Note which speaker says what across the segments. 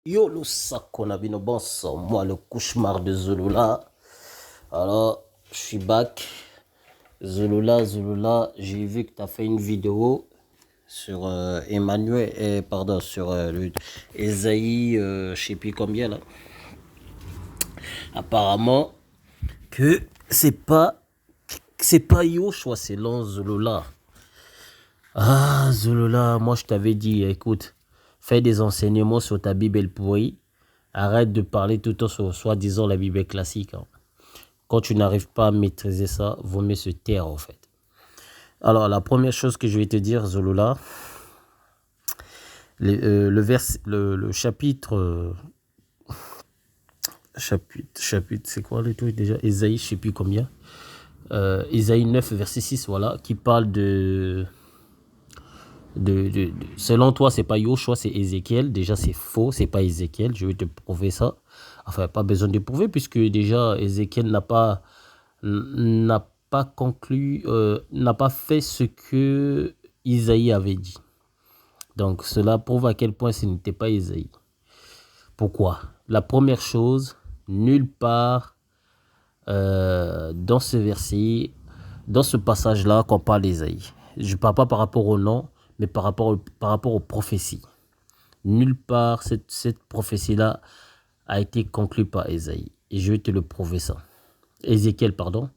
Speaker 1: Yo, le sac, on a vu nos bons sons. Moi, le cauchemar de Zulula. Alors, je suis back. Zulula, j'ai vu que tu as fait une vidéo sur Emmanuel, pardon, sur le Esaïe, je sais plus combien là. Apparemment, que c'est pas Yoshua, c'est Zulula. Ah, Zulula, moi je t'avais dit, écoute, fais des enseignements sur ta Bible pourrie. Arrête de parler tout le temps sur soi-disant la Bible classique, hein. Quand tu n'arrives pas à maîtriser ça, vaut mieux se taire en fait. Alors la première chose que je vais te dire, Zulula, le chapitre, c'est quoi le truc déjà? Ésaïe, je sais plus combien. Ésaïe 9, verset 6, voilà, qui parle selon toi, c'est pas Yoshua, c'est Ézéchiel. Déjà, c'est faux, c'est pas Ézéchiel. Je vais te prouver ça. Enfin, pas besoin de prouver, puisque déjà, Ézéchiel n'a pas conclu, n'a pas fait ce que Isaïe avait dit. Donc, cela prouve à quel point ce n'était pas Isaïe. Pourquoi? La première chose, nulle part dans ce verset, dans ce passage-là, qu'on parle d'Isaïe. Je ne parle pas par rapport au nom, mais par rapport aux prophéties. Nulle part, cette prophétie-là a été conclue par Ésaïe. Et je vais te le prouver ça. Ézéchiel, pardon.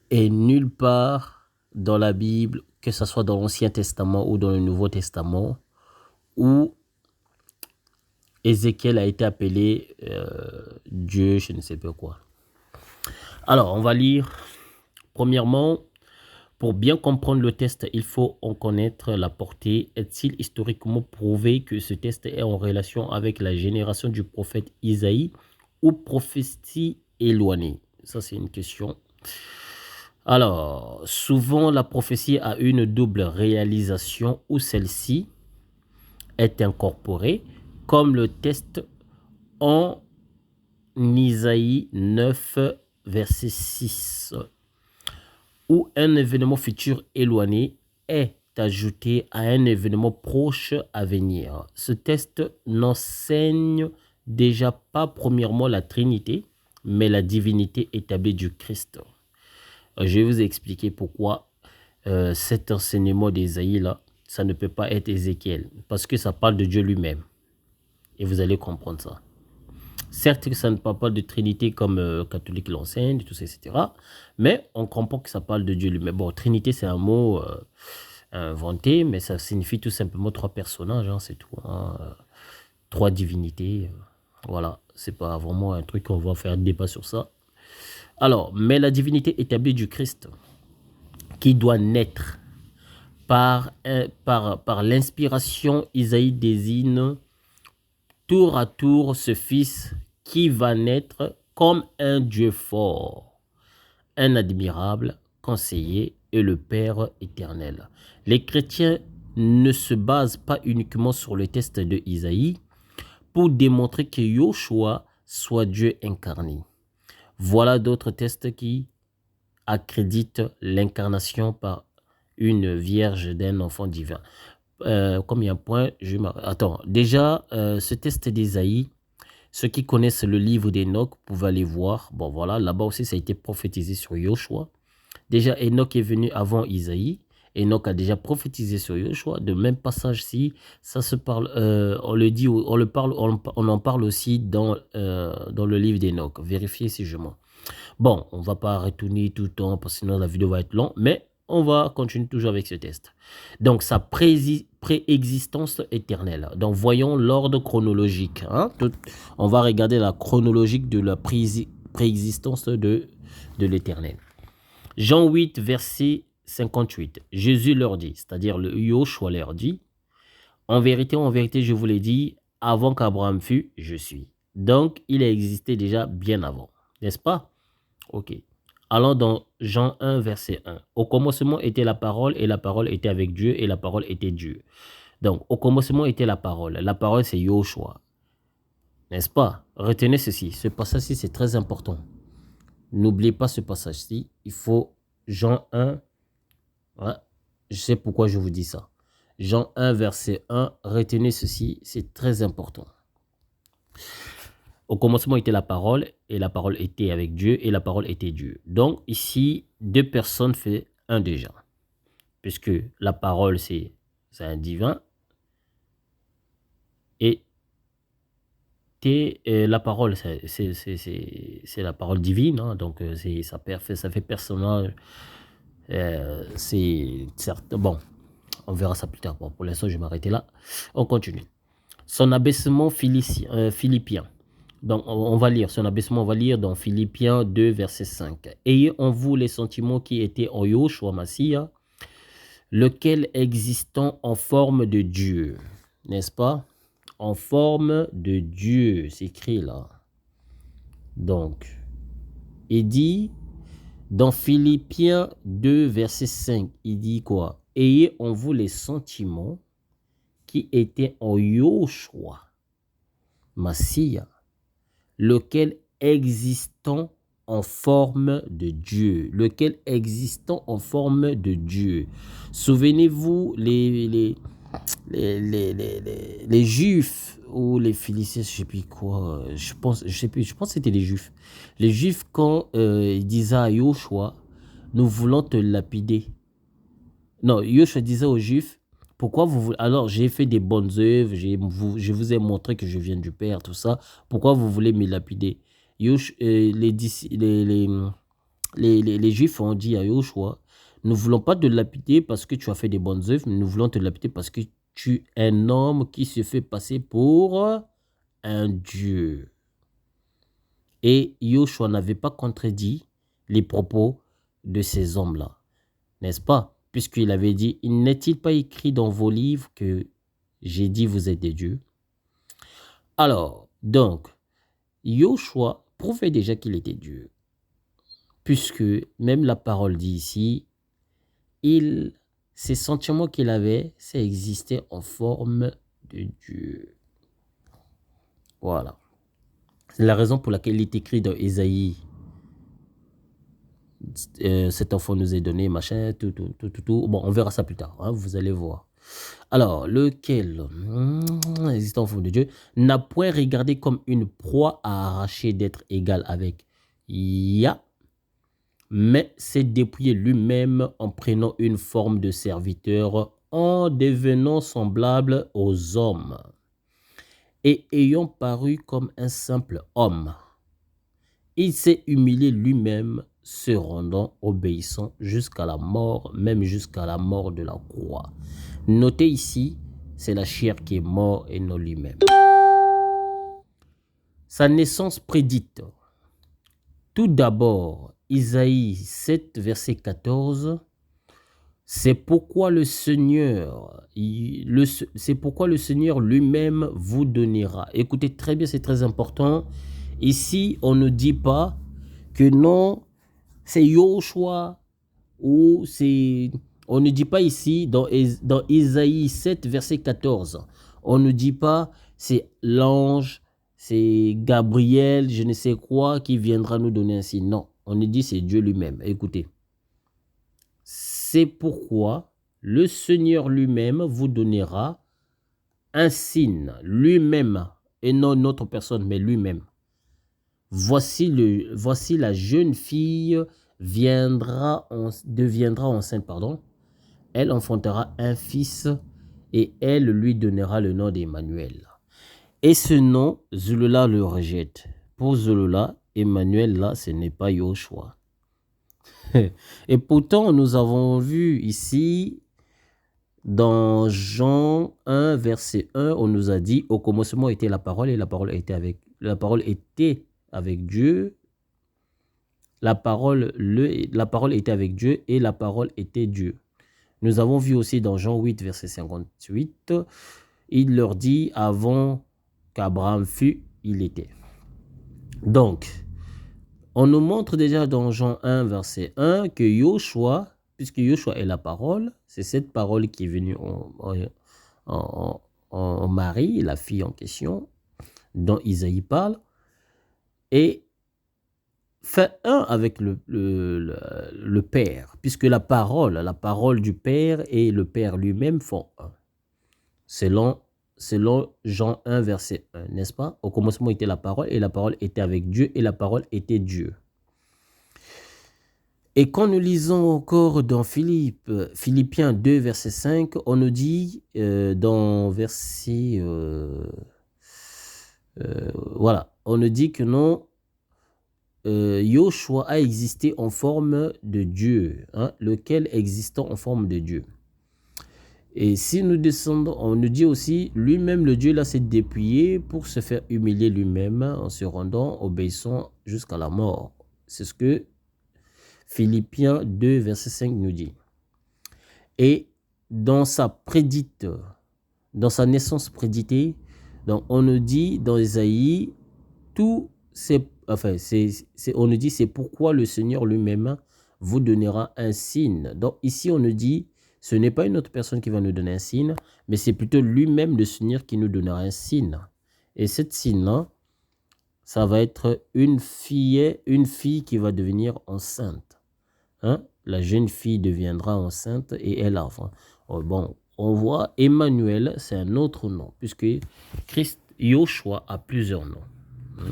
Speaker 1: Et nulle part dans la Bible, que ce soit dans l'Ancien Testament ou dans le Nouveau Testament, où Ézéchiel a été appelé Dieu, je ne sais pas quoi. Alors, on va lire. Premièrement, pour bien comprendre le test, il faut en connaître la portée. Est-il historiquement prouvé que ce test est en relation avec la génération du prophète Isaïe ou prophétie éloignée? Ça, c'est une question. Alors, souvent, la prophétie a une double réalisation où celle-ci est incorporée, comme le test en Isaïe 9, verset 6, où un événement futur éloigné est ajouté à un événement proche à venir. Ce test n'enseigne déjà pas premièrement la Trinité, mais la divinité établie du Christ. Je vais vous expliquer pourquoi cet enseignement d'Ésaïe là, ça ne peut pas être Ézéchiel, parce que ça parle de Dieu lui-même. Et vous allez comprendre ça. Certes que ça ne parle pas de Trinité comme catholique l'enseigne, tout ça, etc. Mais on comprend que ça parle de Dieu lui-même. Bon, Trinité, c'est un mot inventé, mais ça signifie tout simplement trois personnages, hein, c'est tout. Hein, trois divinités. Voilà, c'est pas vraiment un truc qu'on va faire un débat sur ça. Alors, mais la divinité établie du Christ, qui doit naître par l'inspiration, Isaïe désigne tour à tour ce Fils qui va naître comme un Dieu fort, un admirable conseiller et le Père éternel. Les chrétiens ne se basent pas uniquement sur le test de Isaïe pour démontrer que Yoshua soit Dieu incarné. Voilà d'autres tests qui accréditent l'incarnation par une vierge d'un enfant divin. Combien de points Attends, déjà, ce test d'Ésaïe, ceux qui connaissent le livre d'Enoch pouvaient aller voir. Bon, voilà, là-bas aussi, ça a été prophétisé sur Yoshua. Déjà, Enoch est venu avant Isaïe. Enoch a déjà prophétisé sur Yoshua. De même passage-ci, ça se parle, on le dit, on le parle, on en parle aussi dans le livre d'Enoch. Vérifiez si je mens. Bon, on ne va pas retourner tout le temps parce que sinon la vidéo va être longue, mais on va continuer toujours avec ce test. Donc, sa préexistence éternelle. Donc, voyons l'ordre chronologique. Hein. On va regarder la chronologique de la préexistence de l'éternel. Jean 8, verset 58. Jésus leur dit, c'est-à-dire le Yoshua leur dit, en vérité, je vous l'ai dit, avant qu'Abraham fût, je suis. Donc, il a existé déjà bien avant. N'est-ce pas? Ok. Allons dans Jean 1, verset 1. Au commencement était la parole, et la parole était avec Dieu, et la parole était Dieu. Donc, au commencement était la parole. La parole, c'est Yoshua. N'est-ce pas? Retenez ceci. Ce passage-ci, c'est très important. N'oubliez pas ce passage-ci. Il faut Jean 1. Ouais, je sais pourquoi je vous dis ça. Jean 1, verset 1, retenez ceci, c'est très important. Au commencement était la parole, et la parole était avec Dieu, et la parole était Dieu. Donc ici, deux personnes fait un déjà. Puisque la parole, c'est un divin, et la parole, c'est la parole divine, hein, donc ça fait personnage. C'est certain. Bon, on verra ça plus tard. Bon, pour l'instant, je vais m'arrêter là. On continue. Son abaissement philippien. Donc, on va lire son abaissement, on va lire dans Philippiens 2, verset 5. Ayez en vous les sentiments qui étaient en Yoshua Massia, lequel existant en forme de Dieu, n'est-ce pas? En forme de Dieu, c'est écrit là. Donc, il dit, dans Philippiens 2, verset 5, il dit quoi? Ayez en vous les sentiments qui étaient en Yoshua Massia, lequel existant en forme de Dieu. Lequel existant en forme de Dieu. Souvenez-vous, les Juifs ou les Philistins, je ne sais plus quoi, je pense que c'était les Juifs. Les Juifs, quand ils disaient à Yoshua, nous voulons te lapider. Non, Yoshua disait aux Juifs, pourquoi vous voulez... Alors, j'ai fait des bonnes œuvres, je vous ai montré que je viens du Père, tout ça. Pourquoi vous voulez me lapider? Les Juifs ont dit à Yoshua, nous ne voulons pas te lapider parce que tu as fait des bonnes œuvres, mais nous voulons te lapider parce que tu es un homme qui se fait passer pour un Dieu. Et Yoshua n'avait pas contredit les propos de ces hommes-là, n'est-ce pas? Puisqu'il avait dit, n'est-il pas écrit dans vos livres que j'ai dit vous êtes des dieux? Alors, donc, Yoshua prouvait déjà qu'il était Dieu. Puisque même la parole dit ici, ces sentiments qu'il avait, ça existait en forme de Dieu. Voilà. C'est la raison pour laquelle il est écrit dans Ésaïe, cet enfant nous est donné, machin, tout. Bon, on verra ça plus tard, hein, vous allez voir. Alors, lequel, existant en forme de Dieu, n'a point regardé comme une proie à arracher d'être égal avec Yah, mais s'est dépouillé lui-même en prenant une forme de serviteur, en devenant semblable aux hommes, et ayant paru comme un simple homme. Il s'est humilié lui-même, se rendant obéissant jusqu'à la mort, même jusqu'à la mort de la croix. Notez ici, c'est la chair qui est morte et non lui-même. Sa naissance prédite. Tout d'abord, Isaïe 7, verset 14, c'est pourquoi le Seigneur lui-même vous donnera. Écoutez très bien, c'est très important. Ici, on ne dit pas que non, c'est Yoshua ou c'est... On ne dit pas ici, dans Isaïe 7, verset 14, on ne dit pas c'est l'ange, c'est Gabriel, je ne sais quoi, qui viendra nous donner un signe. Non, on ne dit c'est Dieu lui-même. Écoutez, c'est pourquoi le Seigneur lui-même vous donnera un signe, lui-même, et non notre personne, mais lui-même. Voici la jeune fille deviendra enceinte, elle enfantera un fils et elle lui donnera le nom d'Emmanuel. Et ce nom, Zulula le rejette. Pour Zulula, Emmanuel, là, ce n'est pas Yoshua. Et pourtant, nous avons vu ici, dans Jean 1, verset 1, on nous a dit, au commencement était la parole et la parole était avec Dieu. La parole était avec Dieu et la parole était Dieu. Nous avons vu aussi dans Jean 8, verset 58, il leur dit, avant qu'Abraham fût, il était. Donc, on nous montre déjà dans Jean 1, verset 1, que Yoshua, puisque Yoshua est la parole, c'est cette parole qui est venue en Marie, la fille en question, dont Isaïe parle, et fait un avec le Père, puisque la parole du Père et le Père lui-même font un. selon Jean 1, verset 1, n'est-ce pas? Au commencement était la parole, et la parole était avec Dieu, et la parole était Dieu. Et quand nous lisons encore dans Philippiens 2, verset 5, on nous dit dans verset... voilà, on nous dit que non, Yoshua a existé en forme de Dieu, hein, lequel existant en forme de Dieu. Et si nous descendons, on nous dit aussi, lui-même, le Dieu là s'est dépouillé pour se faire humilier lui-même en se rendant obéissant jusqu'à la mort. C'est ce que Philippiens 2, verset 5 nous dit. Et dans sa naissance préditée, donc on nous dit dans Ésaïe, on nous dit c'est pourquoi le Seigneur lui-même vous donnera un signe. Donc ici on nous dit, ce n'est pas une autre personne qui va nous donner un signe, mais c'est plutôt lui-même le Seigneur qui nous donnera un signe. Et cette signe-là, ça va être une fille qui va devenir enceinte. Hein? La jeune fille deviendra enceinte et elle a enfant. Oh, bon, on voit Emmanuel, c'est un autre nom, puisque Christ, Yoshua a plusieurs noms. Hein?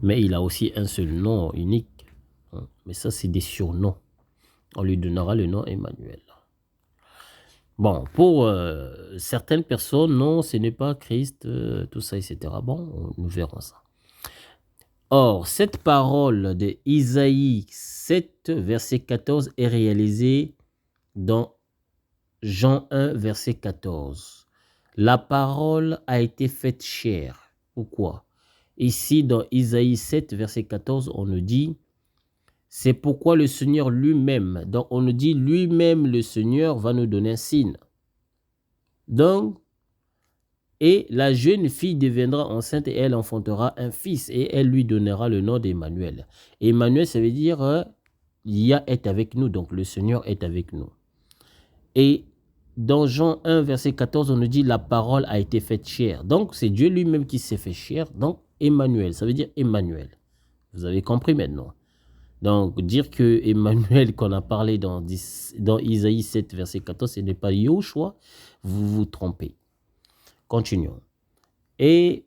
Speaker 1: Mais il a aussi un seul nom unique. Hein? Mais ça, c'est des surnoms. On lui donnera le nom Emmanuel. Bon, pour certaines personnes, non, ce n'est pas Christ, tout ça, etc. Bon, nous verrons ça. Or, cette parole de Isaïe 7, verset 14 est réalisée dans Jean 1, verset 14. La parole a été faite chair. Pourquoi? Ici, dans Isaïe 7, verset 14, on nous dit, c'est pourquoi le Seigneur lui-même, donc on nous dit lui-même le Seigneur va nous donner un signe. Donc, et la jeune fille deviendra enceinte et elle enfantera un fils et elle lui donnera le nom d'Emmanuel. Emmanuel, ça veut dire Yah est avec nous, donc le Seigneur est avec nous. Et dans Jean 1, verset 14, on nous dit la parole a été faite chair. Donc, c'est Dieu lui-même qui s'est fait chair. Donc, Emmanuel, ça veut dire Emmanuel. Vous avez compris maintenant. Donc, dire que Emmanuel qu'on a parlé dans Isaïe 7, verset 14, ce n'est pas Yoshua, vous vous trompez. Continuons. Et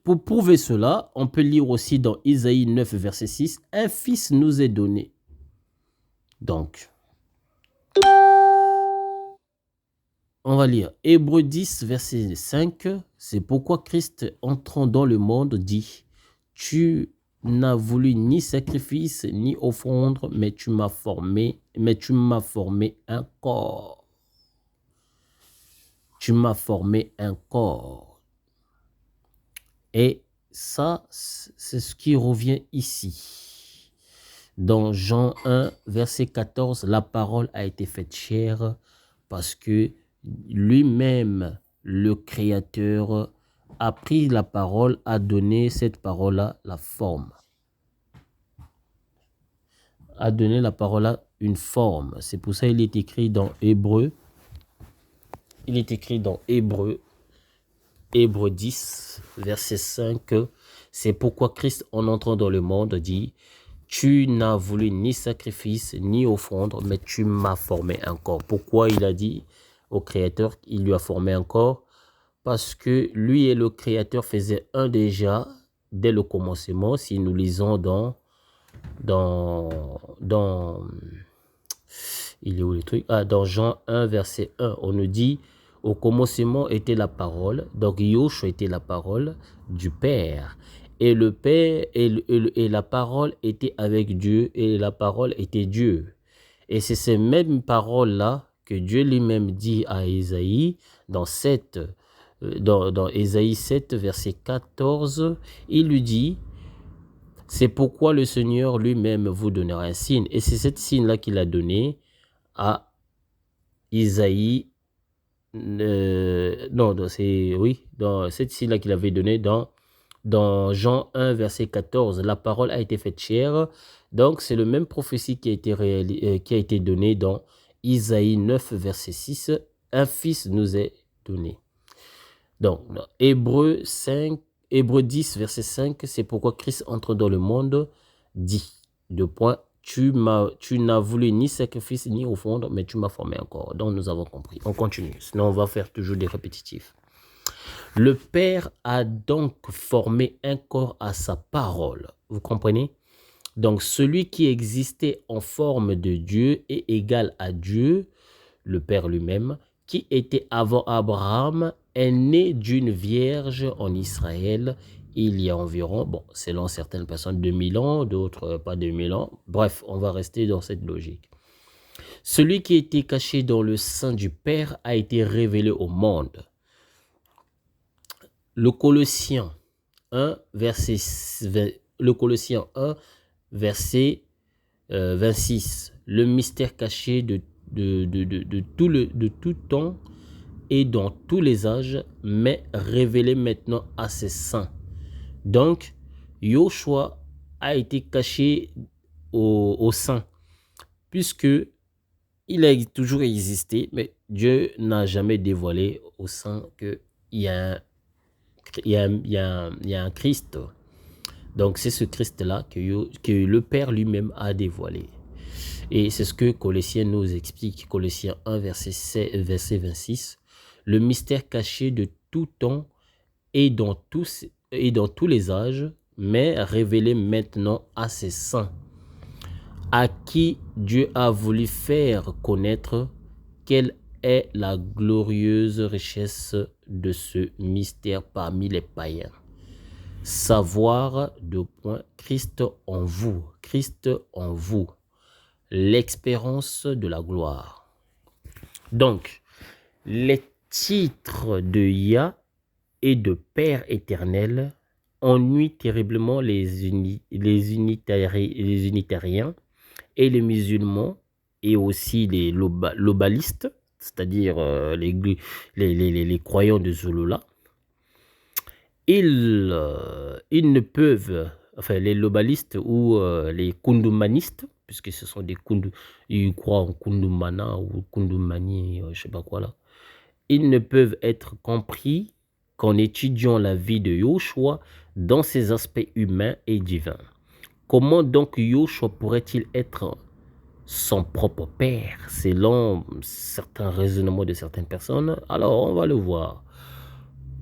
Speaker 1: pour prouver cela, on peut lire aussi dans Isaïe 9, verset 6, « Un fils nous est donné. » Donc, on va lire Hébreux 10, verset 5, « C'est pourquoi Christ, entrant dans le monde, dit, « Tu n'as voulu ni sacrifice, ni offrande, mais tu m'as formé un corps. » Tu m'as formé un corps. Et ça, c'est ce qui revient ici. Dans Jean 1, verset 14, la parole a été faite chair parce que lui-même, le Créateur, a pris la parole, a donné cette parole-là la forme. A donné la parole-là une forme. C'est pour ça qu'il est écrit dans Hébreux. Il est écrit dans Hébreux 10, verset 5, c'est pourquoi Christ, en entrant dans le monde, dit, « Tu n'as voulu ni sacrifice, ni offrande, mais tu m'as formé un corps. » Pourquoi il a dit au Créateur qu'il lui a formé un corps? Parce que lui et le Créateur faisaient un déjà dès le commencement. Si nous lisons il est où le truc? Dans Jean 1, verset 1, on nous dit, au commencement était la parole, donc Yoshua était la parole du Père. Et le Père et la parole était avec Dieu, et la parole était Dieu. Et c'est ces mêmes paroles-là que Dieu lui-même dit à Ésaïe, dans Ésaïe 7, verset 14, il lui dit, c'est pourquoi le Seigneur lui-même vous donnera un signe. Et c'est ce signe-là qu'il a donné à Isaïe. Dans cette signe-là qu'il avait donné dans Jean 1, verset 14. La parole a été faite chair. Donc, c'est le même prophétie qui a été donnée dans Isaïe 9, verset 6. Un fils nous est donné. Donc, Hébreux 10, verset 5, c'est pourquoi Christ entre dans le monde, dit, tu n'as voulu ni sacrifice ni offrande, mais tu m'as formé encore. Donc nous avons compris. On continue, sinon on va faire toujours des répétitifs. Le Père a donc formé un corps à sa parole. Vous comprenez? Donc celui qui existait en forme de Dieu est égal à Dieu, le Père lui-même, qui était avant Abraham, est né d'une vierge en Israël il y a environ, bon, selon certaines personnes, 2000 ans, d'autres pas 2000 ans. Bref, on va rester dans cette logique. Celui qui était caché dans le sein du Père a été révélé au monde. Le Colossiens 1, verset 26. Le mystère caché de tout temps et dans tous les âges, mais révélé maintenant à ses saints. Donc, Yoshua a été caché au sein, puisque il a toujours existé, mais Dieu n'a jamais dévoilé au sein qu'il y a un Christ. Donc, c'est ce Christ-là que le Père lui-même a dévoilé. Et c'est ce que Colossiens nous explique. Colossiens 1, verset 26. Le mystère caché de tout temps et dans tous les âges, mais révélé maintenant à ses saints, à qui Dieu a voulu faire connaître quelle est la glorieuse richesse de ce mystère parmi les païens. Savoir Christ en vous, l'expérience de la gloire. Donc, les titres de Yah et de Père éternel ennuient terriblement les unitariens et les musulmans et aussi les lobalistes, c'est-à-dire les croyants de Zulullah. Ils ne peuvent, enfin les lobalistes ou les kundumanistes, puisque ce sont des ils croient en kundumana ou kundumani, je sais pas quoi là, ils ne peuvent être compris qu'en étudiant la vie de Yoshua dans ses aspects humains et divins. Comment donc Yoshua pourrait-il être son propre père, selon certains raisonnements de certaines personnes? Alors, on va le voir.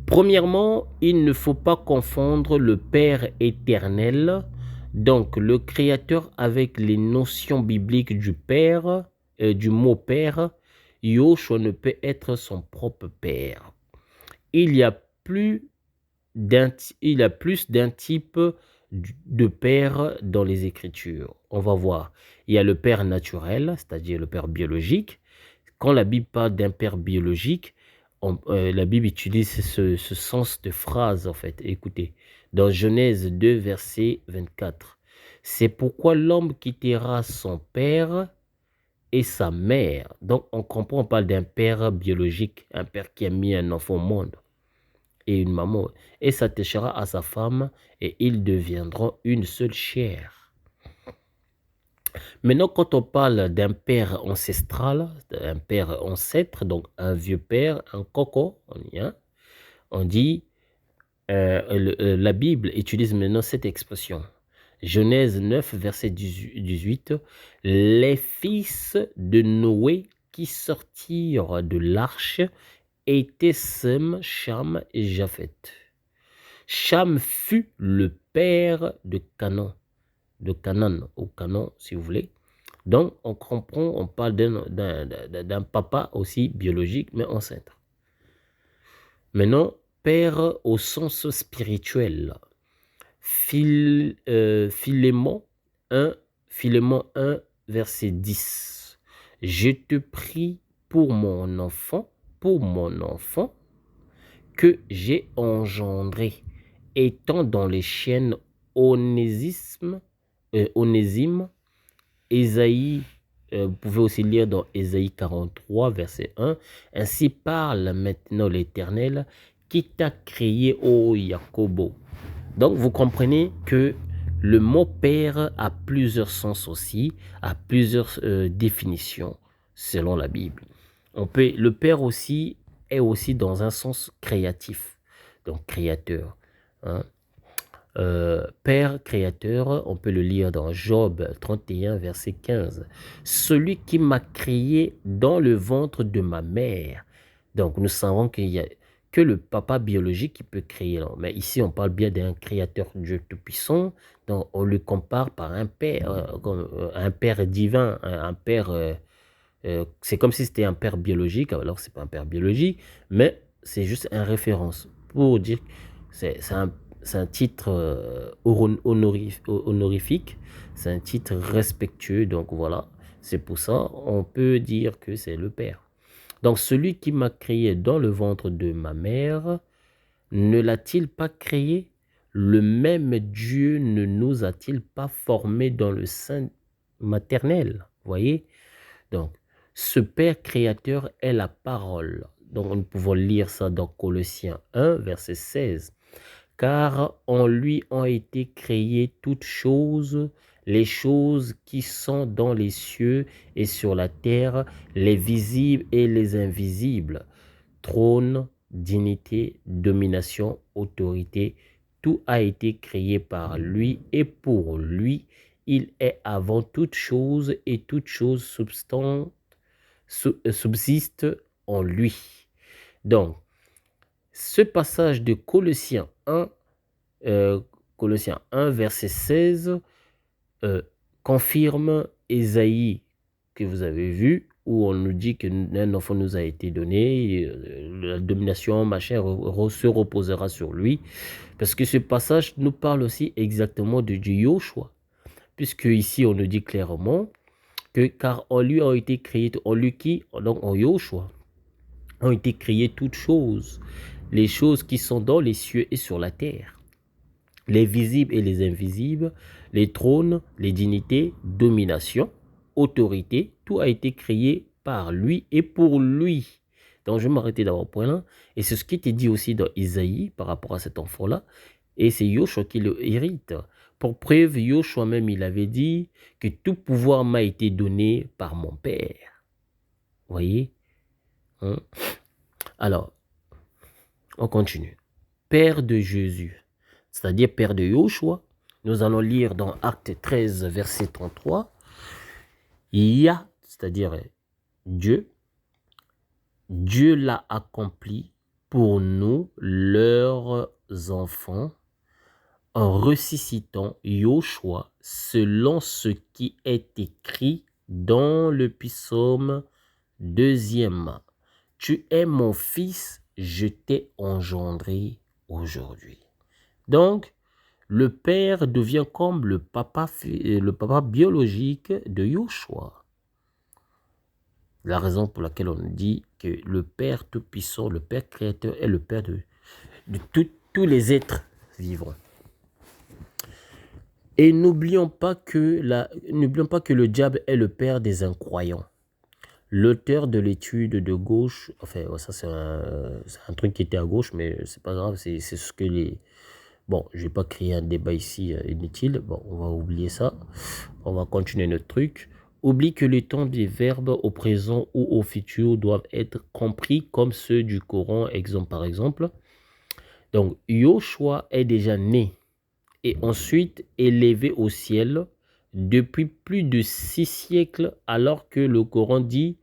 Speaker 1: Premièrement, il ne faut pas confondre le Père éternel, donc le Créateur, avec les notions bibliques du Père, du mot Père. Yoshua ne peut être son propre Père. Il y a plus d'un type de Père dans les Écritures. On va voir. Il y a le Père naturel, c'est-à-dire le Père biologique. Quand la Bible parle d'un Père biologique, la Bible utilise ce sens de phrase, en fait. Écoutez, dans Genèse 2, verset 24. C'est pourquoi l'homme quittera son père et sa mère. Donc, on comprend, on parle d'un père biologique, un père qui a mis un enfant au monde et une maman, et s'attachera à sa femme, et ils deviendront une seule chair. Maintenant, quand on parle d'un père ancestral, un père ancêtre, donc un vieux père, un coco, on dit, la Bible utilise maintenant cette expression. Genèse 9, verset 18, les fils de Noé qui sortirent de l'arche étaient Sem, Cham et Japheth. Cham fut le père de Canaan ou Canaan si vous voulez. Donc on comprend, on parle d'un papa aussi biologique mais enceinte. Maintenant, père au sens spirituel. Philémon 1, verset 10. Je te prie pour mon enfant que j'ai engendré, étant dans les chaînes Onésime, Ésaïe, vous pouvez aussi lire dans Ésaïe 43, verset 1. Ainsi parle maintenant l'Éternel qui t'a créé, ô Jacobo. Donc vous comprenez que le mot père a plusieurs sens aussi, a plusieurs définitions selon la Bible. Le père aussi est aussi dans un sens créatif, donc créateur. Hein. Père créateur, on peut le lire dans Job 31, verset 15. Celui qui m'a créé dans le ventre de ma mère. Donc, nous savons qu'il y a que le papa biologique qui peut créer. Mais ici, on parle bien d'un créateur Dieu Tout-Puissant. Donc, on le compare par un père, un père divin, un père. C'est comme si c'était un père biologique, alors c'est pas un père biologique, mais c'est juste une référence pour dire que c'est un titre honorifique, c'est un titre respectueux, donc voilà, c'est pour ça on peut dire que c'est le père. Donc celui qui m'a créé dans le ventre de ma mère, ne l'a-t-il pas créé? Le même Dieu ne nous a-t-il pas formés dans le sein maternel? Voyez? Donc, ce Père créateur est la parole. Donc, nous pouvons lire ça dans Colossiens 1, verset 16. Car en lui ont été créées toutes choses, les choses qui sont dans les cieux et sur la terre, les visibles et les invisibles. Trône, dignité, domination, autorité, tout a été créé par lui et pour lui. Il est avant toute chose et toute chose subsiste en lui. Donc, ce passage de Colossiens 1 verset 16, confirme Ésaïe que vous avez vu, où on nous dit qu'un enfant nous a été donné, la domination, machin, se reposera sur lui. Parce que ce passage nous parle aussi exactement de Yoshua. Puisque ici, on nous dit clairement que car en lui ont été créées, en lui qui, donc en Yoshua, ont été créées toutes choses, les choses qui sont dans les cieux et sur la terre, les visibles et les invisibles, les trônes, les dignités, domination, autorité, tout a été créé par lui et pour lui. Donc je vais m'arrêter d'abord au point là. Et c'est ce qui était dit aussi dans Isaïe par rapport à cet enfant-là. Et c'est Yoshua qui le hérite. Pour preuve, Yoshua même, il avait dit que tout pouvoir m'a été donné par mon Père. Vous voyez? Hein? Alors, on continue. Père de Jésus, c'est-à-dire Père de Yoshua. Nous allons lire dans Acte 13, verset 33. Yah, c'est-à-dire Dieu, Dieu l'a accompli pour nous, leurs enfants, en ressuscitant Yoshua selon ce qui est écrit dans le psaume 2e. Tu es mon fils, je t'ai engendré aujourd'hui. Donc, le père devient comme le papa biologique de Yoshua. La raison pour laquelle on dit que le Père Tout-Puissant, le Père Créateur, est le Père de tous les êtres vivants. Et n'oublions pas que le diable est le père des incroyants. L'auteur de l'étude de gauche, enfin ça c'est un truc qui était à gauche, mais c'est pas grave, c'est ce que les... Bon, je vais pas créer un débat ici inutile, bon, on va oublier ça, on va continuer notre truc. Oublie que les temps des verbes au présent ou au futur doivent être compris comme ceux du Coran, exemple par exemple. Donc, Yoshua est déjà né et ensuite élevé au ciel depuis plus de 6 siècles, alors que le Coran dit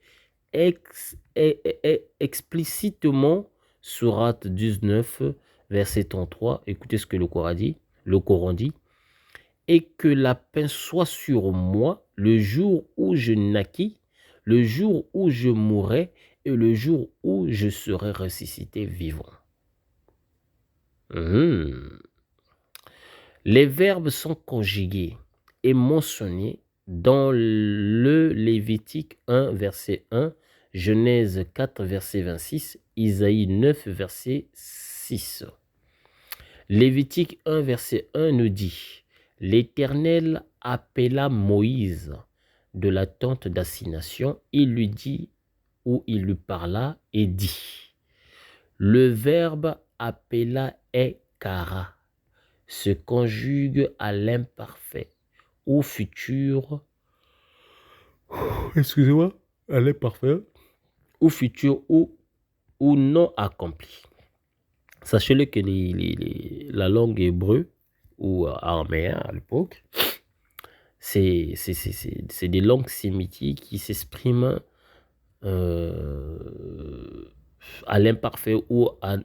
Speaker 1: explicitement, sourate 19, verset 33, écoutez ce que le Coran dit, et que la paix soit sur moi le jour où je naquis, le jour où je mourrai et le jour où je serai ressuscité vivant. Les verbes sont conjugués et mentionnés dans le Lévitique 1, verset 1, Genèse 4, verset 26, Isaïe 9, verset 6. Lévitique 1, verset 1 nous dit « L'Éternel appela Moïse de la tente d'assignation, il lui dit, ou il lui parla et dit. Le verbe appela est kara, se conjugue à l'imparfait ou futur, excusez-moi, à l'imparfait ou futur ou non accompli. Sachez-le que la langue hébreu ou araméen à l'époque. C'est des langues sémitiques qui s'expriment à l'imparfait ou à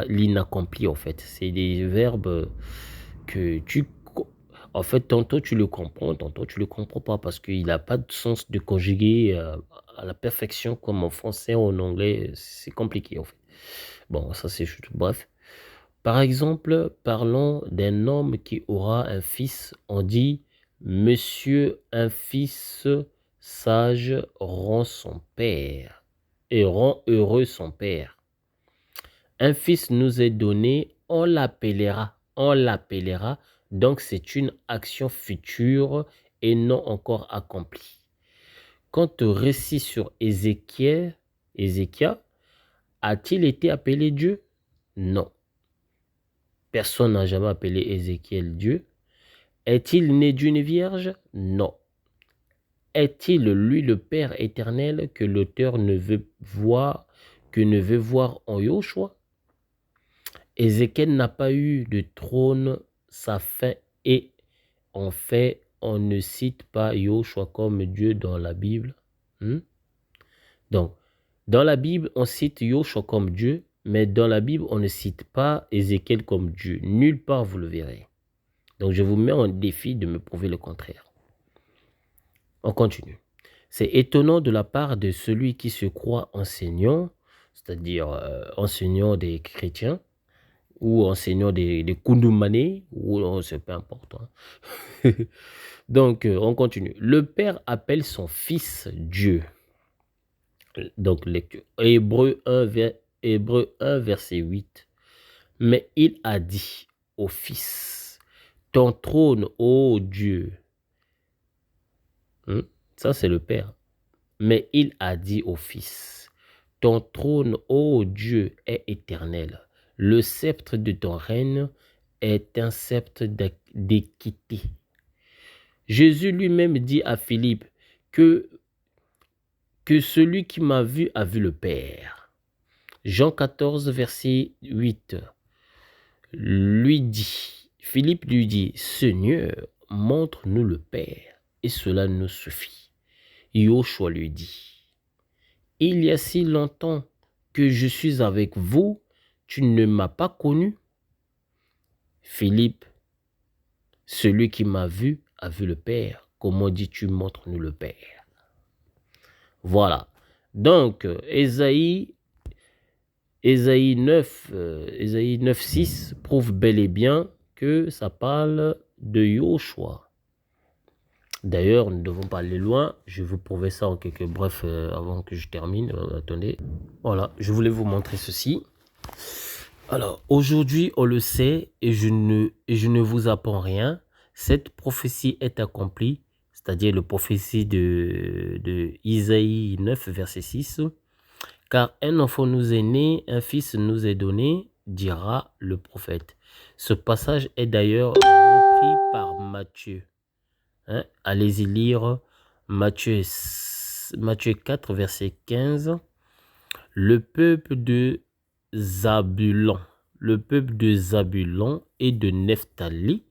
Speaker 1: l'inaccompli, en fait. C'est des verbes que en fait, tantôt tu le comprends, tantôt tu le comprends pas parce qu'il n'a pas de sens de conjuguer à la perfection comme en français ou en anglais. C'est compliqué, en fait. Bon, ça c'est juste bref. Par exemple, parlons d'un homme qui aura un fils. On dit, Monsieur, un fils sage rend son père et rend heureux son père. Un fils nous est donné, on l'appellera. On l'appellera. Donc, c'est une action future et non encore accomplie. Quant au récit sur Ézéchiel, a-t-il été appelé Dieu? Non. Personne n'a jamais appelé Ézéchiel Dieu. Est-il né d'une vierge? Non. Est-il lui le Père éternel que l'auteur ne veut voir en Yoshua? Ézéchiel n'a pas eu de trône, sa fin, et en fait, on ne cite pas Yoshua comme Dieu dans la Bible. Donc, dans la Bible, on cite Yoshua comme Dieu, mais dans la Bible, on ne cite pas Ézéchiel comme Dieu. Nulle part, vous le verrez. Donc, je vous mets en défi de me prouver le contraire. On continue. C'est étonnant de la part de celui qui se croit enseignant, c'est-à-dire enseignant des chrétiens, ou enseignant des Kundumane, ou c'est peu important. Donc, on continue. Le Père appelle son Fils Dieu. Donc, lecture. Hébreu 1, verset 8. Mais il a dit au Fils, ton trône, ô Dieu. Ça, c'est le Père. Mais il a dit au Fils, ton trône, ô Dieu, est éternel. Le sceptre de ton règne est un sceptre d'équité. Jésus lui-même dit à Philippe que celui qui m'a vu a vu le Père. Jean 14, verset 8, Philippe lui dit, Seigneur, montre-nous le Père, et cela nous suffit. Yoshua lui dit, il y a si longtemps que je suis avec vous, tu ne m'as pas connu? Philippe, celui qui m'a vu a vu le Père. Comment dis-tu, montre-nous le Père? Voilà. Donc, Ésaïe 9, 6 prouve bel et bien que ça parle de Yoshua. D'ailleurs, nous ne devons pas aller loin. Je vais vous prouver ça en quelques brefs avant que je termine. Attendez. Voilà, je voulais vous montrer ceci. Alors, aujourd'hui, on le sait et je ne vous apprends rien. Cette prophétie est accomplie, c'est-à-dire la prophétie de Isaïe 9, verset 6. Car un enfant nous est né, un fils nous est donné, dira le prophète. Ce passage est d'ailleurs repris par Matthieu. Allez-y lire Matthieu 4, verset 15. Le peuple de Zabulon et de Nephtali,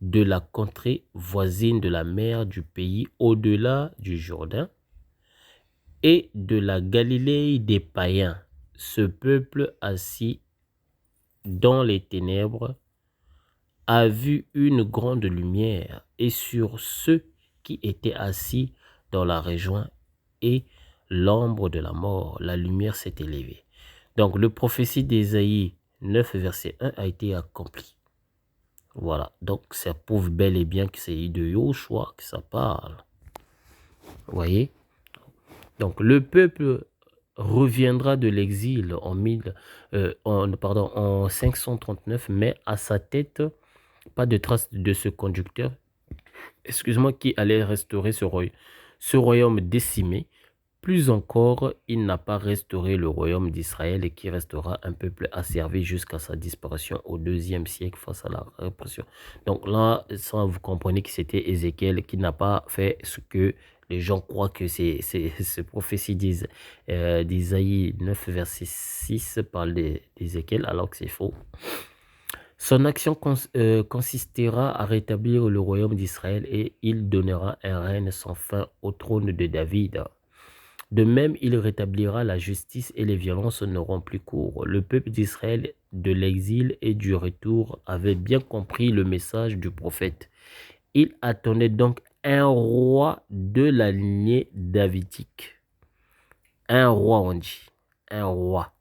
Speaker 1: de la contrée voisine de la mer du pays au-delà du Jourdain, et de la Galilée des païens, ce peuple assis dans les ténèbres a vu une grande lumière, et sur ceux qui étaient assis dans la région et l'ombre de la mort, la lumière s'est élevée. Donc, le prophétie d'Ésaïe 9, verset 1 a été accompli. Voilà, donc ça prouve bel et bien que c'est de Yoshua que ça parle. Vous voyez? Donc, le peuple reviendra de l'exil en 539, mais à sa tête, pas de trace de ce conducteur, qui allait restaurer ce royaume décimé. Plus encore, il n'a pas restauré le royaume d'Israël et qui restera un peuple asservi jusqu'à sa disparition au 2e siècle face à la répression. Donc là, ça, vous comprenez que c'était Ézéchiel qui n'a pas fait ce que les gens croient que c'est prophétie d'Isaïe 9, verset 6 parle d'Ézéchiel, alors que c'est faux. Son action consistera à rétablir le royaume d'Israël et il donnera un règne sans fin au trône de David. De même, il rétablira la justice et les violences n'auront plus cours. Le peuple d'Israël de l'exil et du retour avait bien compris le message du prophète. Il attendait donc un roi de la lignée davidique. Un roi, on dit. Un roi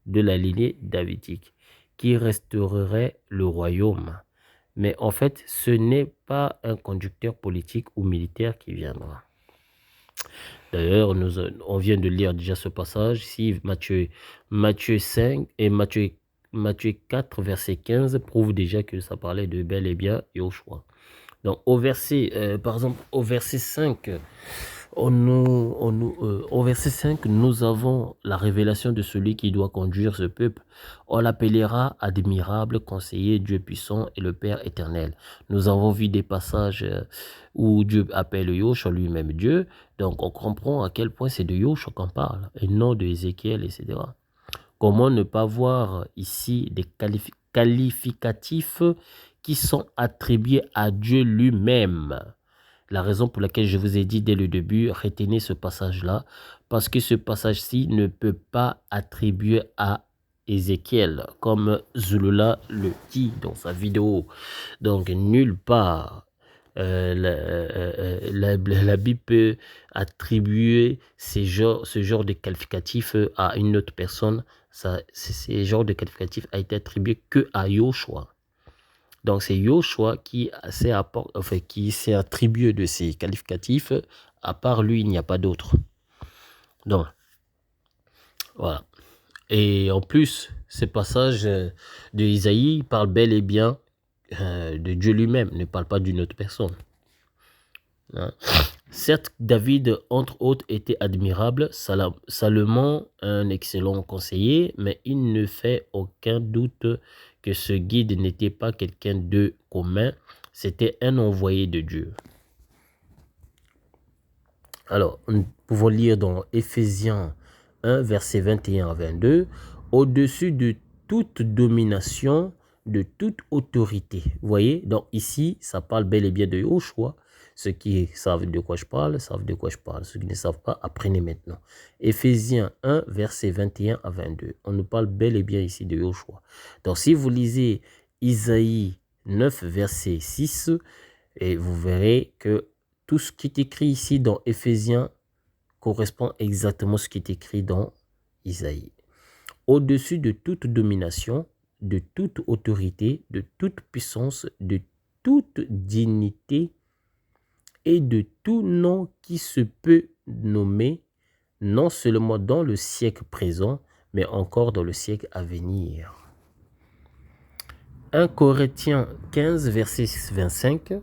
Speaker 1: de la lignée davidique qui restaurerait le royaume. Mais en fait, ce n'est pas un conducteur politique ou militaire qui viendra. D'ailleurs, on vient de lire déjà ce passage ici, Matthieu 5 et Matthieu 4, verset 15, prouve déjà que ça parlait de bel et bien Yoshua. Donc, par exemple, au verset 5, au verset 5, nous avons la révélation de celui qui doit conduire ce peuple. On l'appellera admirable, conseiller, Dieu puissant et le Père éternel. Nous avons vu des passages où Dieu appelle Yoshua lui-même Dieu. Donc, on comprend à quel point c'est de Yoshua qu'on parle et non de Ézéchiel, etc. Comment ne pas voir ici des qualificatifs qui sont attribués à Dieu lui-même? La raison pour laquelle je vous ai dit dès le début, retenez ce passage-là, parce que ce passage-ci ne peut pas attribuer à Ézéchiel, comme Zulula le dit dans sa vidéo. Donc, nulle part la Bible peut attribuer ce genre de qualificatif à une autre personne. Ce genre de qualificatif a été attribué que à Yoshua. Donc, c'est Yoshua qui s'est attribué de ces qualificatifs. À part lui, il n'y a pas d'autre. Donc, voilà. Et en plus, ce passage de Isaïe parle bel et bien de Dieu lui-même, ne parle pas d'une autre personne. Hein? Certes, David, entre autres, était admirable, Salomon, un excellent conseiller, mais il ne fait aucun doute que ce guide n'était pas quelqu'un de commun, c'était un envoyé de Dieu. Alors, nous pouvons lire dans Éphésiens 1, versets 21 à 22, « Au-dessus de toute domination, de toute autorité. » Vous voyez, donc ici, ça parle bel et bien de Yoshua. Ceux qui savent de quoi je parle, savent de quoi je parle. Ceux qui ne savent pas, apprenez maintenant. Éphésiens 1, versets 21 à 22. On nous parle bel et bien ici de Yoshua. Donc, si vous lisez Isaïe 9, verset 6, et vous verrez que tout ce qui est écrit ici dans Éphésiens correspond exactement à ce qui est écrit dans Isaïe. Au-dessus de toute domination, de toute autorité, de toute puissance, de toute dignité et de tout nom qui se peut nommer, non seulement dans le siècle présent, mais encore dans le siècle à venir. 1 Corinthiens 15, verset 25,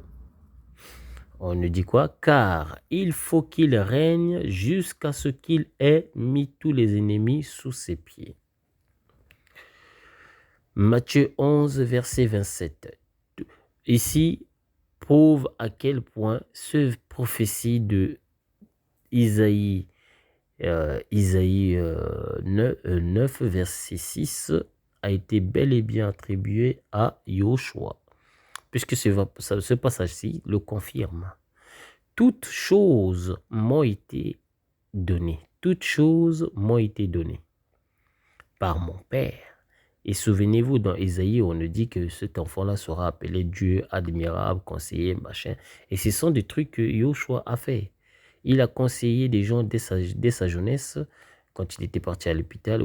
Speaker 1: on nous dit quoi? Car il faut qu'il règne jusqu'à ce qu'il ait mis tous les ennemis sous ses pieds. Matthieu 11, verset 27. Ici, prouve à quel point ce prophétie de Isaïe 9, verset 6 a été bel et bien attribué à Yoshua, puisque ce passage-ci le confirme. Toutes choses m'ont été données. Toutes choses m'ont été données par mon Père. Et souvenez-vous, dans Isaïe, on nous dit que cet enfant-là sera appelé Dieu, admirable, conseiller, machin. Et ce sont des trucs que Yoshua a fait. Il a conseillé des gens dès sa jeunesse, quand il était parti à l'hôpital,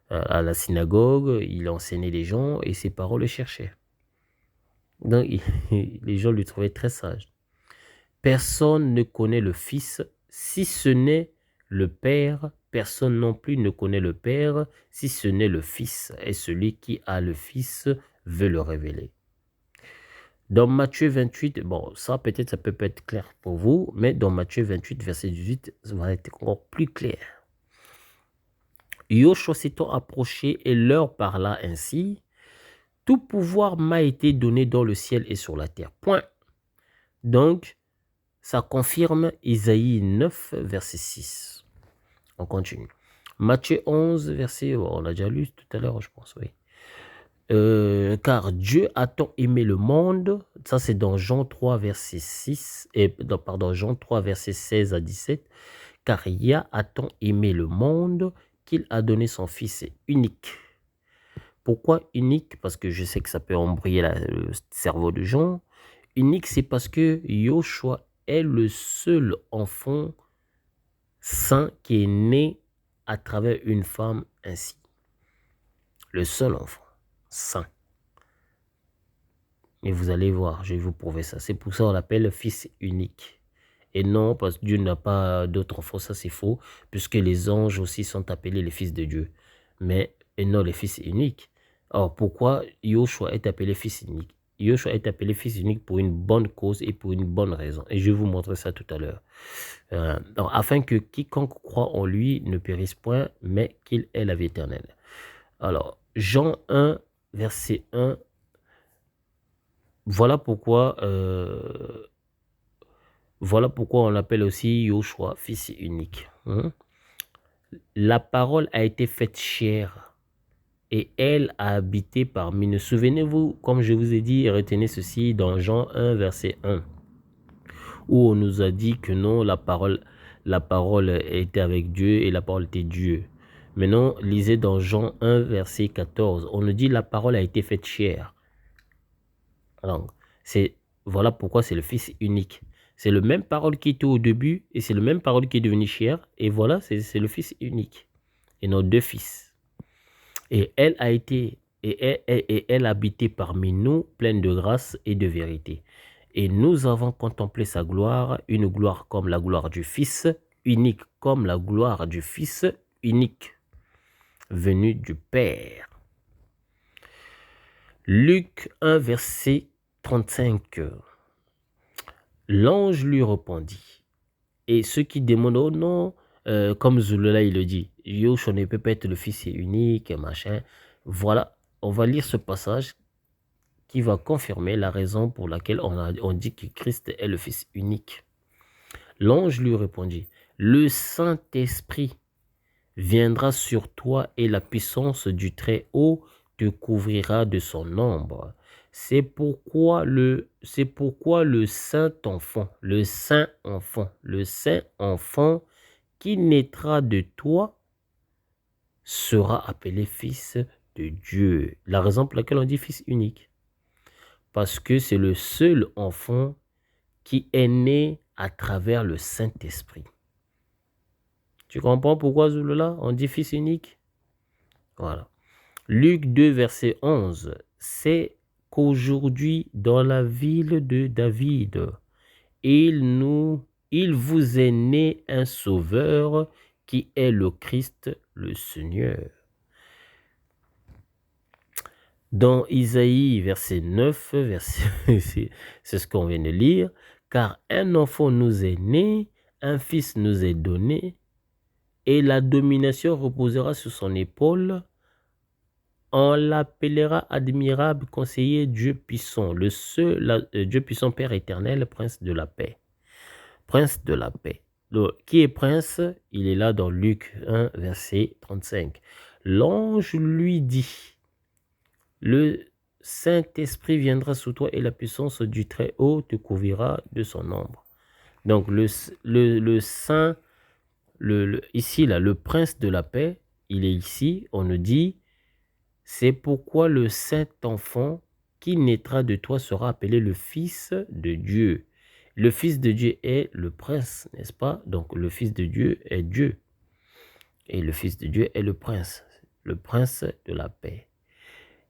Speaker 1: à la synagogue, il enseignait les gens et ses parents le cherchaient. Donc, les gens le trouvaient très sage. Personne ne connaît le Fils si ce n'est le Père. Personne non plus ne connaît le Père si ce n'est le Fils. Et celui qui a le Fils veut le révéler. Dans Matthieu 28, bon, ça peut-être ça peut pas être clair pour vous, mais dans Matthieu 28, verset 18, ça va être encore plus clair. Yoshua s'étant approché et leur parla ainsi, « Tout pouvoir m'a été donné dans le ciel et sur la terre. » Point. Donc, ça confirme Isaïe 9, verset 6. On continue. Matthieu 11, verset... on l'a déjà lu tout à l'heure, je pense, oui. Car Dieu a tant aimé le monde, ça c'est dans Jean 3, verset 6, Jean 3, verset 16 à 17, car Yah a tant aimé le monde qu'il a donné son Fils unique. Pourquoi unique? Parce que je sais que ça peut embrouiller le cerveau de Jean. Unique, c'est parce que Yoshua est le seul enfant saint qui est né à travers une femme ainsi. Le seul enfant saint. Et vous allez voir, je vais vous prouver ça. C'est pour ça qu'on l'appelle le fils unique. Et non, parce que Dieu n'a pas d'autres enfants, ça c'est faux, puisque les anges aussi sont appelés les fils de Dieu. Mais, et non les fils uniques. Alors, pourquoi Yoshua est appelé fils unique? Yoshua est appelé fils unique pour une bonne cause et pour une bonne raison. Et je vais vous montrer ça tout à l'heure. Afin que quiconque croit en lui ne périsse point, mais qu'il ait la vie éternelle. Alors, Jean 1, verset 1. Voilà pourquoi on l'appelle aussi Yoshua, fils unique. La parole a été faite chair et elle a habité parmi nous. Souvenez-vous, comme je vous ai dit, retenez ceci dans Jean 1, verset 1, où on nous a dit que non, la parole était avec Dieu et la parole était Dieu. Maintenant, lisez dans Jean 1, verset 14. On nous dit la parole a été faite chair. Alors, voilà pourquoi c'est le Fils unique. C'est le même parole qui était au début et c'est le même parole qui est devenu chair. Et voilà, c'est le Fils unique. Et nos deux fils. Et elle a été, et elle habitait parmi nous, pleine de grâce et de vérité. Et nous avons contemplé sa gloire, une gloire comme la gloire du Fils, unique comme la gloire du Fils unique, venu du Père. Luc 1, verset 35. L'ange lui répondit. Et ceux qui demandent, oh non, comme Zulula il le dit, Yoshua ne peut pas être le fils unique, machin. Voilà, on va lire ce passage qui va confirmer la raison pour laquelle on dit que Christ est le fils unique. L'ange lui répondit, le Saint-Esprit viendra sur toi et la puissance du Très-Haut te couvrira de son ombre. C'est pourquoi le Saint-Enfant qui naîtra de toi sera appelé fils de Dieu. La raison pour laquelle on dit fils unique. Parce que c'est le seul enfant qui est né à travers le Saint-Esprit. Tu comprends pourquoi, Zulula, on dit fils unique? Voilà. Luc 2, verset 11. C'est qu'aujourd'hui, dans la ville de David, il vous est né un sauveur qui est le Christ, le Seigneur. Dans Isaïe, verset 9, c'est ce qu'on vient de lire, car un enfant nous est né, un fils nous est donné, et la domination reposera sur son épaule. On l'appellera admirable conseiller, Dieu puissant, Dieu puissant, Père éternel, prince de la paix. Prince de la paix. Donc, qui est prince? Il est là dans Luc 1, verset 35. L'ange lui dit, le Saint-Esprit viendra sous toi et la puissance du Très-Haut te couvrira de son ombre. Donc, ici, là, le prince de la paix, il est ici, on nous dit, c'est pourquoi le Saint-Enfant qui naîtra de toi sera appelé le Fils de Dieu. Le Fils de Dieu est le prince, n'est-ce pas? Donc, le Fils de Dieu est Dieu. Et le Fils de Dieu est le prince de la paix.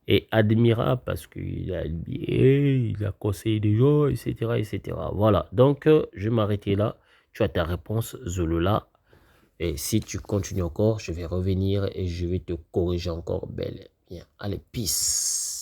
Speaker 1: Et admirable parce qu'il a bien, il a conseillé des gens, etc., etc. Voilà, donc je vais m'arrêter là. Tu as ta réponse, Zulula. Et si tu continues encore, je vais revenir et je vais te corriger encore. Belle. Bien. Allez, peace.